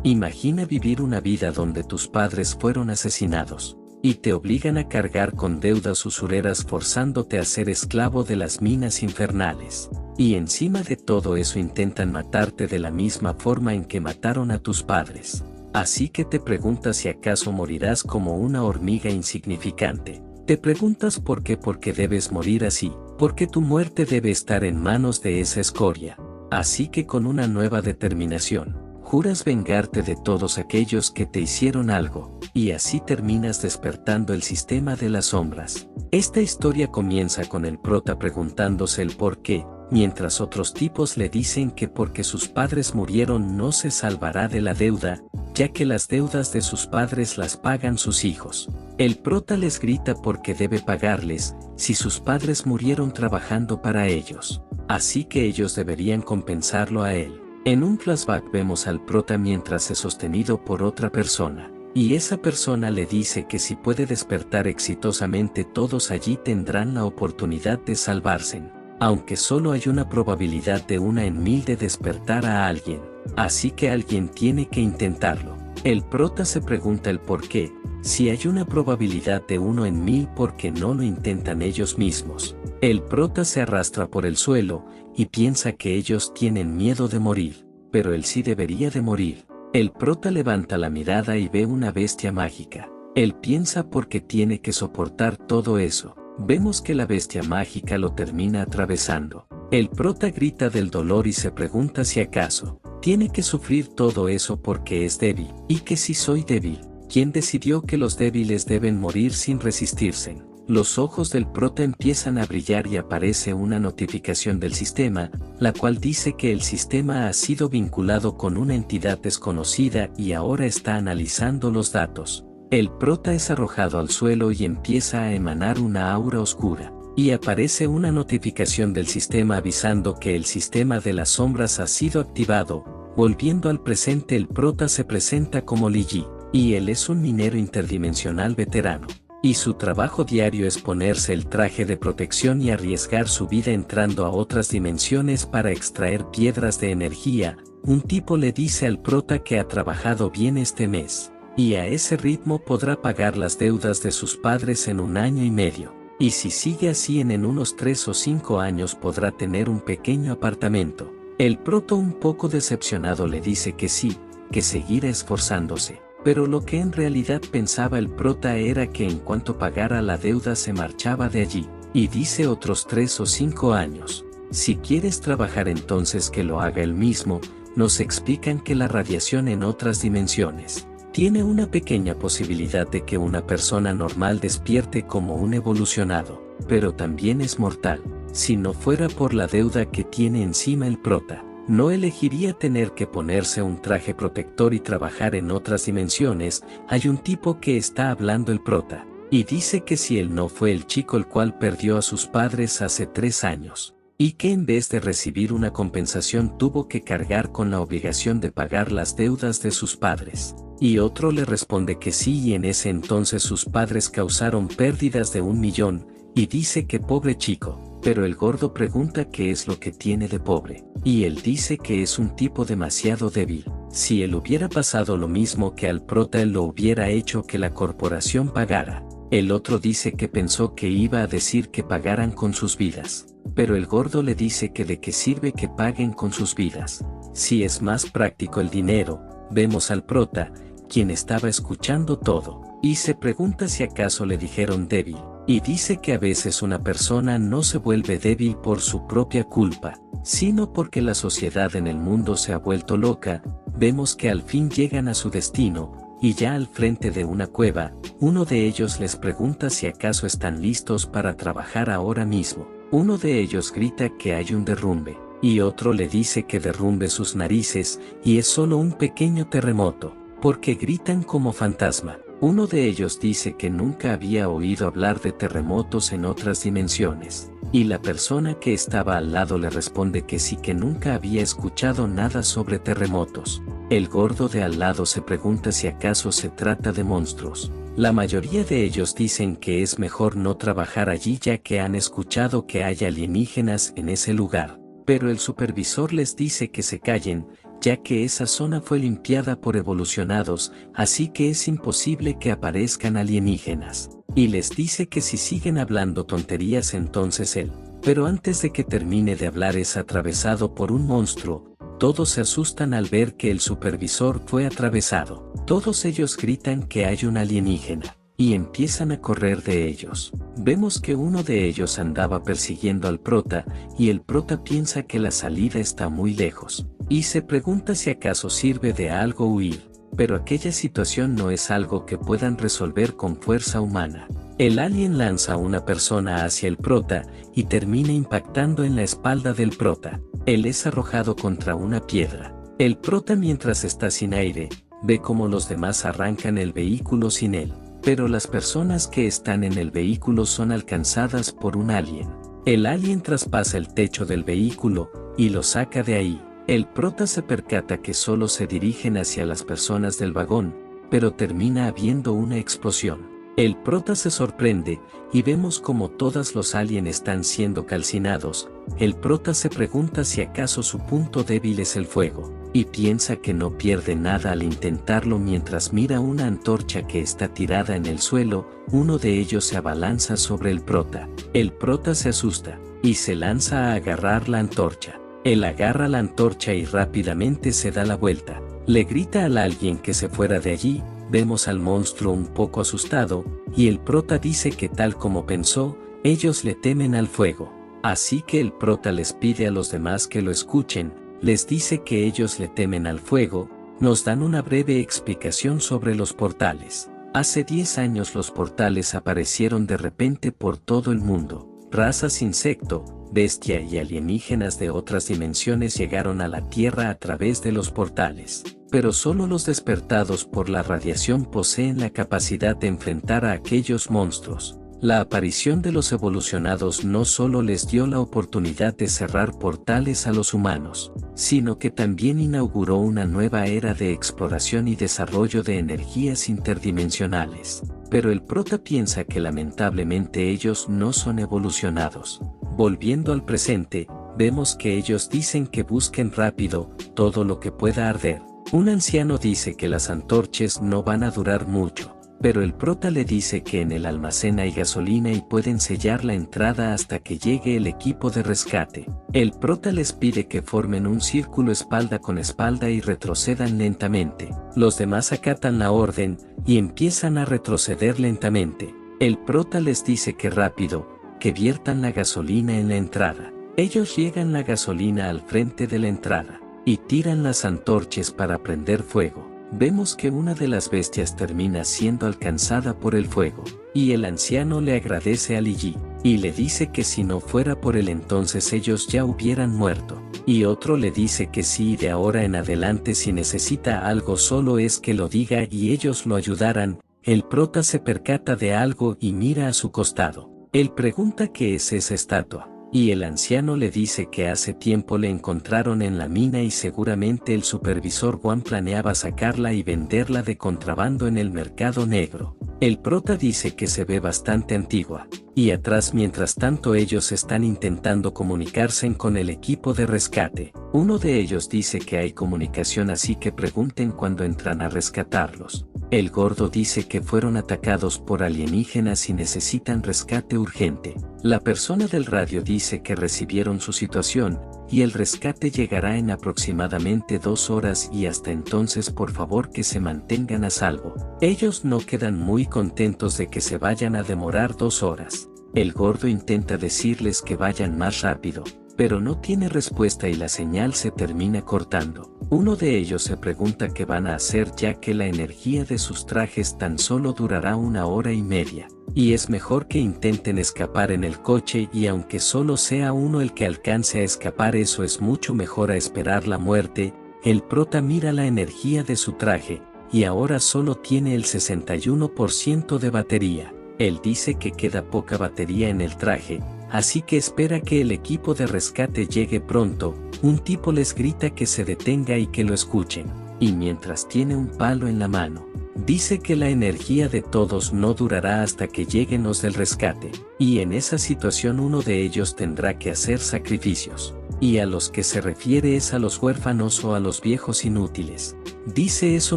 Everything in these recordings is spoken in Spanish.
Imagina vivir una vida donde tus padres fueron asesinados, y te obligan a cargar con deudas usureras forzándote a ser esclavo de las minas infernales. Y encima de todo eso intentan matarte de la misma forma en que mataron a tus padres. Así que te preguntas si acaso morirás como una hormiga insignificante. Te preguntas por qué debes morir así, porque tu muerte debe estar en manos de esa escoria. Así que con una nueva determinación, juras vengarte de todos aquellos que te hicieron algo, y así terminas despertando el sistema de las sombras. Esta historia comienza con el prota preguntándose el por qué, mientras otros tipos le dicen que porque sus padres murieron no se salvará de la deuda, ya que las deudas de sus padres las pagan sus hijos. El prota les grita porque debe pagarles, si sus padres murieron trabajando para ellos. Así que ellos deberían compensarlo a él. En un flashback vemos al prota mientras es sostenido por otra persona, y esa persona le dice que si puede despertar exitosamente todos allí tendrán la oportunidad de salvarse, aunque solo hay una probabilidad de 1 en 1000 de despertar a alguien, así que alguien tiene que intentarlo. El prota se pregunta el por qué, si hay una probabilidad de 1 en 1000 ¿por qué no lo intentan ellos mismos? El prota se arrastra por el suelo, y piensa que ellos tienen miedo de morir, pero él sí debería de morir. El prota levanta la mirada y ve una bestia mágica. Él piensa porque tiene que soportar todo eso. Vemos que la bestia mágica lo termina atravesando. El prota grita del dolor y se pregunta si acaso tiene que sufrir todo eso porque es débil, y que si soy débil, ¿quién decidió que los débiles deben morir sin resistirse? Los ojos del prota empiezan a brillar y aparece una notificación del sistema, la cual dice que el sistema ha sido vinculado con una entidad desconocida y ahora está analizando los datos. El prota es arrojado al suelo y empieza a emanar una aura oscura, y aparece una notificación del sistema avisando que el sistema de las sombras ha sido activado. Volviendo al presente, el prota se presenta como Li Yi, y él es un minero interdimensional veterano. Y su trabajo diario es ponerse el traje de protección y arriesgar su vida entrando a otras dimensiones para extraer piedras de energía. Un tipo le dice al prota que ha trabajado bien este mes, y a ese ritmo podrá pagar las deudas de sus padres en 1 año y medio. Y si sigue así en unos 3 o 5 años podrá tener un pequeño apartamento. El prota un poco decepcionado le dice que sí, que seguirá esforzándose. Pero lo que en realidad pensaba el prota era que en cuanto pagara la deuda se marchaba de allí, y dice otros 3 o 5 años. Si quieres trabajar entonces que lo haga él mismo. Nos explican que la radiación en otras dimensiones tiene una pequeña posibilidad de que una persona normal despierte como un evolucionado, pero también es mortal. Si no fuera por la deuda que tiene encima el prota, no elegiría tener que ponerse un traje protector y trabajar en otras dimensiones. Hay un tipo que está hablando el prota, y dice que si él no fue el chico el cual perdió a sus padres hace 3 años, y que en vez de recibir una compensación tuvo que cargar con la obligación de pagar las deudas de sus padres. Y otro le responde que sí, y en ese entonces sus padres causaron pérdidas de 1 millón, y dice que pobre chico. Pero el gordo pregunta qué es lo que tiene de pobre, y él dice que es un tipo demasiado débil. Si él hubiera pasado lo mismo que al prota, él lo hubiera hecho que la corporación pagara. El otro dice que pensó que iba a decir que pagaran con sus vidas, pero el gordo le dice que de qué sirve que paguen con sus vidas, si es más práctico el dinero. Vemos al prota, quien estaba escuchando todo, y se pregunta si acaso le dijeron débil. Y dice que a veces una persona no se vuelve débil por su propia culpa, sino porque la sociedad en el mundo se ha vuelto loca. Vemos que al fin llegan a su destino, y ya al frente de una cueva, uno de ellos les pregunta si acaso están listos para trabajar ahora mismo. Uno de ellos grita que hay un derrumbe, y otro le dice que derrumbe sus narices, y es solo un pequeño terremoto, porque gritan como fantasma. Uno de ellos dice que nunca había oído hablar de terremotos en otras dimensiones, y la persona que estaba al lado le responde que sí, que nunca había escuchado nada sobre terremotos. El gordo de al lado se pregunta si acaso se trata de monstruos. La mayoría de ellos dicen que es mejor no trabajar allí ya que han escuchado que hay alienígenas en ese lugar, pero el supervisor les dice que se callen, ya que esa zona fue limpiada por evolucionados, así que es imposible que aparezcan alienígenas. Y les dice que si siguen hablando tonterías entonces él. Pero antes de que termine de hablar es atravesado por un monstruo. Todos se asustan al ver que el supervisor fue atravesado. Todos ellos gritan que hay un alienígena, y empiezan a correr de ellos. Vemos que uno de ellos andaba persiguiendo al prota, y el prota piensa que la salida está muy lejos, y se pregunta si acaso sirve de algo huir. Pero aquella situación no es algo que puedan resolver con fuerza humana. El alien lanza a una persona hacia el prota, y termina impactando en la espalda del prota. Él es arrojado contra una piedra. El prota, mientras está sin aire, ve cómo los demás arrancan el vehículo sin él. Pero las personas que están en el vehículo son alcanzadas por un alien. El alien traspasa el techo del vehículo, y lo saca de ahí. El prota se percata que solo se dirigen hacia las personas del vagón, pero termina habiendo una explosión. El prota se sorprende, y vemos como todos los aliens están siendo calcinados. El prota se pregunta si acaso su punto débil es el fuego, y piensa que no pierde nada al intentarlo mientras mira una antorcha que está tirada en el suelo. Uno de ellos se abalanza sobre el prota. El prota se asusta, y se lanza a agarrar la antorcha. Él agarra la antorcha y rápidamente se da la vuelta. Le grita al alguien que se fuera de allí. Vemos al monstruo un poco asustado, y el prota dice que tal como pensó, ellos le temen al fuego. Así que el prota les pide a los demás que lo escuchen, les dice que ellos le temen al fuego. Nos dan una breve explicación sobre los portales. Hace 10 años los portales aparecieron de repente por todo el mundo. Razas insecto, bestia y alienígenas de otras dimensiones llegaron a la Tierra a través de los portales. Pero solo los despertados por la radiación poseen la capacidad de enfrentar a aquellos monstruos. La aparición de los evolucionados no solo les dio la oportunidad de cerrar portales a los humanos, sino que también inauguró una nueva era de exploración y desarrollo de energías interdimensionales. Pero el prota piensa que lamentablemente ellos no son evolucionados. Volviendo al presente, vemos que ellos dicen que busquen rápido todo lo que pueda arder. Un anciano dice que las antorchas no van a durar mucho, pero el prota le dice que en el almacén hay gasolina y pueden sellar la entrada hasta que llegue el equipo de rescate. El prota les pide que formen un círculo espalda con espalda y retrocedan lentamente. Los demás acatan la orden y empiezan a retroceder lentamente. El prota les dice que rápido, que viertan la gasolina en la entrada. Ellos riegan la gasolina al frente de la entrada y tiran las antorchas para prender fuego. Vemos que una de las bestias termina siendo alcanzada por el fuego, y el anciano le agradece a Li, y le dice que si no fuera por él entonces ellos ya hubieran muerto. Y otro le dice que sí, de ahora en adelante si necesita algo solo es que lo diga y ellos lo ayudarán. El prota se percata de algo y mira a su costado. Él pregunta qué es esa estatua. Y el anciano le dice que hace tiempo le encontraron en la mina y seguramente el supervisor Juan planeaba sacarla y venderla de contrabando en el mercado negro. El prota dice que se ve bastante antigua, y atrás mientras tanto ellos están intentando comunicarse con el equipo de rescate. Uno de ellos dice que hay comunicación así que pregunten cuando entran a rescatarlos. El gordo dice que fueron atacados por alienígenas y necesitan rescate urgente. La persona del radio dice que recibieron su situación, y el rescate llegará en aproximadamente 2 horas y hasta entonces por favor que se mantengan a salvo. Ellos no quedan muy contentos de que se vayan a demorar 2 horas. El gordo intenta decirles que vayan más rápido, pero no tiene respuesta y la señal se termina cortando. Uno de ellos se pregunta qué van a hacer ya que la energía de sus trajes tan solo durará 1 hora y media. Y es mejor que intenten escapar en el coche y aunque solo sea uno el que alcance a escapar eso es mucho mejor a esperar la muerte. El prota mira la energía de su traje, y ahora solo tiene el 61% de batería. Él dice que queda poca batería en el traje, así que espera que el equipo de rescate llegue pronto. Un tipo les grita que se detenga y que lo escuchen, y mientras tiene un palo en la mano, dice que la energía de todos no durará hasta que lleguen los del rescate, y en esa situación uno de ellos tendrá que hacer sacrificios. y a los que se refiere es a los huérfanos o a los viejos inútiles. Dice eso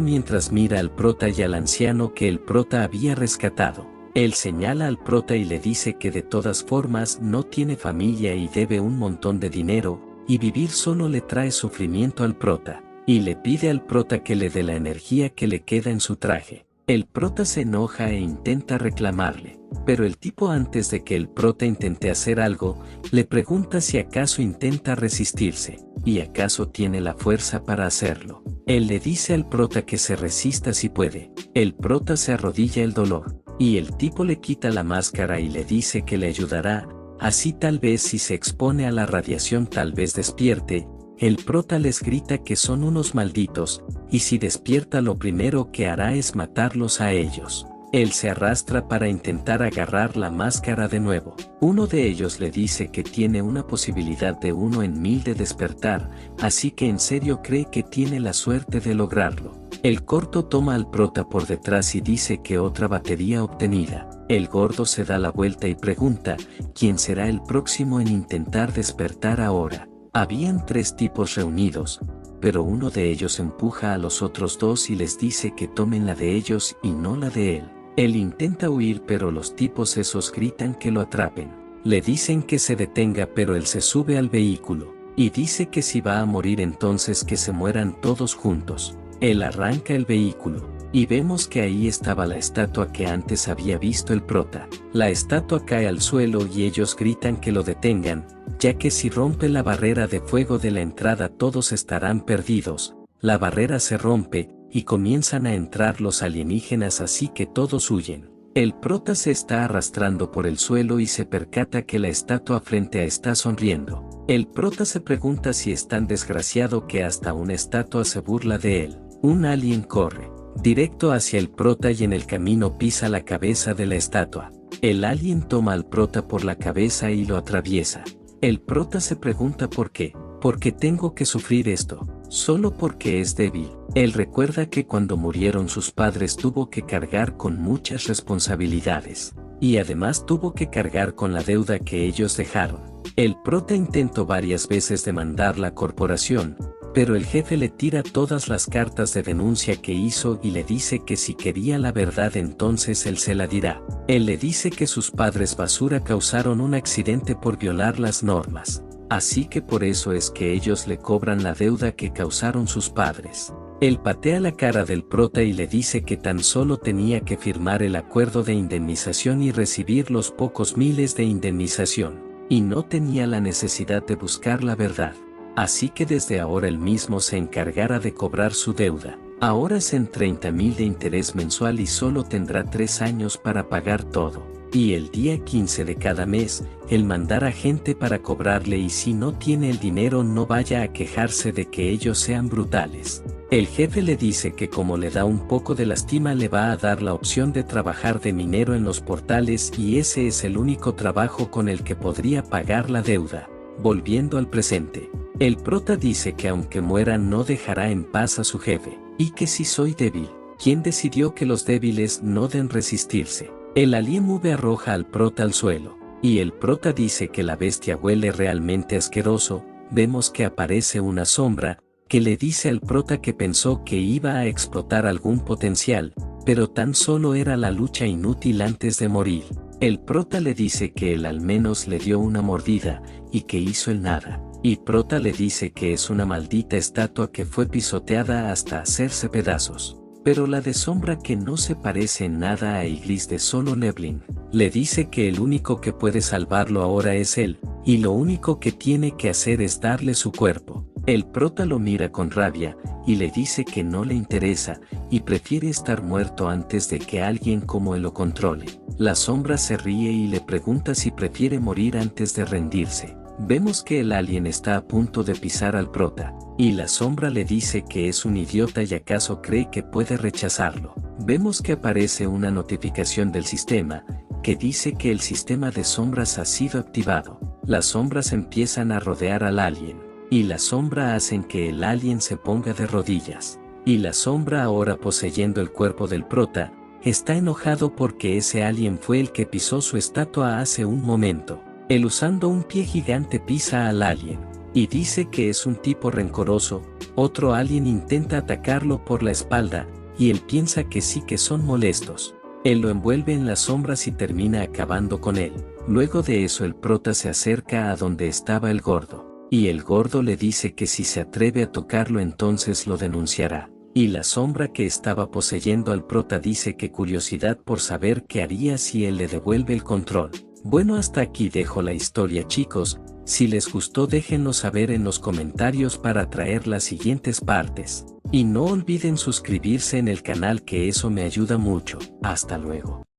mientras mira al prota y al anciano que el prota había rescatado. Él señala al prota y le dice que de todas formas no tiene familia y debe un montón de dinero, y vivir solo le trae sufrimiento al prota, y le pide al prota que le dé la energía que le queda en su traje. El prota se enoja e intenta reclamarle, pero el tipo antes de que el prota intente hacer algo, le pregunta si acaso intenta resistirse, y acaso tiene la fuerza para hacerlo. Él le dice al prota que se resista si puede. El prota se arrodilla el dolor, y el tipo le quita la máscara y le dice que le ayudará, así tal vez si se expone a la radiación tal vez despierte. El prota les grita que son unos malditos, y si despierta lo primero que hará es matarlos a ellos. Él se arrastra para intentar agarrar la máscara de nuevo. Uno de ellos le dice que tiene una posibilidad de 1 en 1000 de despertar, así que en serio cree que tiene la suerte de lograrlo. El corto toma al prota por detrás y dice que otra batería obtenida. El gordo se da la vuelta y pregunta, ¿quién será el próximo en intentar despertar ahora? Habían 3 tipos reunidos, pero uno de ellos empuja a los otros 2 y les dice que tomen la de ellos y no la de él. Él intenta huir pero los tipos esos gritan que lo atrapen. Le dicen que se detenga pero él se sube al vehículo, y dice que si va a morir entonces que se mueran todos juntos. Él arranca el vehículo, y vemos que ahí estaba la estatua que antes había visto el prota. La estatua cae al suelo y ellos gritan que lo detengan, ya que si rompe la barrera de fuego de la entrada todos estarán perdidos. La barrera se rompe, y comienzan a entrar los alienígenas así que todos huyen. El prota se está arrastrando por el suelo y se percata que la estatua frente a está sonriendo. El prota se pregunta si es tan desgraciado que hasta una estatua se burla de él. Un alien corre directo hacia el prota y en el camino pisa la cabeza de la estatua. El alien toma al prota por la cabeza y lo atraviesa. El prota se pregunta por qué. ¿Por qué tengo que sufrir esto? Solo porque es débil. Él recuerda que cuando murieron sus padres tuvo que cargar con muchas responsabilidades. Y además tuvo que cargar con la deuda que ellos dejaron. El prota intentó varias veces demandar la corporación, pero el jefe le tira todas las cartas de denuncia que hizo y le dice que si quería la verdad entonces él se la dirá. Él le dice que sus padres basura causaron un accidente por violar las normas, así que por eso es que ellos le cobran la deuda que causaron sus padres. Él patea la cara del prota y le dice que tan solo tenía que firmar el acuerdo de indemnización y recibir los pocos miles de indemnización, y no tenía la necesidad de buscar la verdad. Así que desde ahora él mismo se encargará de cobrar su deuda. Ahora es en 30.000 de interés mensual y solo tendrá 3 años para pagar todo. Y el día 15 de cada mes, él mandará gente para cobrarle y si no tiene el dinero no vaya a quejarse de que ellos sean brutales. El jefe le dice que como le da un poco de lástima le va a dar la opción de trabajar de minero en los portales y ese es el único trabajo con el que podría pagar la deuda. Volviendo al presente. El prota dice que aunque muera no dejará en paz a su jefe, y que si soy débil, ¿quién decidió que los débiles no den resistirse? El alien arroja al prota al suelo, y el prota dice que la bestia huele realmente asqueroso. Vemos que aparece una sombra, que le dice al prota que pensó que iba a explotar algún potencial, pero tan solo era la lucha inútil antes de morir. El prota le dice que él al menos le dio una mordida, y que hizo el nada. Y prota le dice que es una maldita estatua que fue pisoteada hasta hacerse pedazos. Pero la de sombra que no se parece en nada a Iglis de solo Neblin, le dice que el único que puede salvarlo ahora es él, y lo único que tiene que hacer es darle su cuerpo. El prota lo mira con rabia, y le dice que no le interesa, y prefiere estar muerto antes de que alguien como él lo controle. La sombra se ríe y le pregunta si prefiere morir antes de rendirse. Vemos que el alien está a punto de pisar al prota, y la sombra le dice que es un idiota y acaso cree que puede rechazarlo. Vemos que aparece una notificación del sistema, que dice que el sistema de sombras ha sido activado. Las sombras empiezan a rodear al alien, y la sombra hacen que el alien se ponga de rodillas. Y la sombra ahora poseyendo el cuerpo del prota, está enojado porque ese alien fue el que pisó su estatua hace un momento. Él usando un pie gigante pisa al alien, y dice que es un tipo rencoroso. Otro alien intenta atacarlo por la espalda, y él piensa que sí que son molestos. Él lo envuelve en las sombras y termina acabando con él. Luego de eso el prota se acerca a donde estaba el gordo, y el gordo le dice que si se atreve a tocarlo entonces lo denunciará. Y la sombra que estaba poseyendo al prota dice que curiosidad por saber qué haría si él le devuelve el control. Bueno, hasta aquí dejo la historia, chicos. Si les gustó déjenlo saber en los comentarios para traer las siguientes partes. Y no olviden suscribirse en el canal, que eso me ayuda mucho. Hasta luego.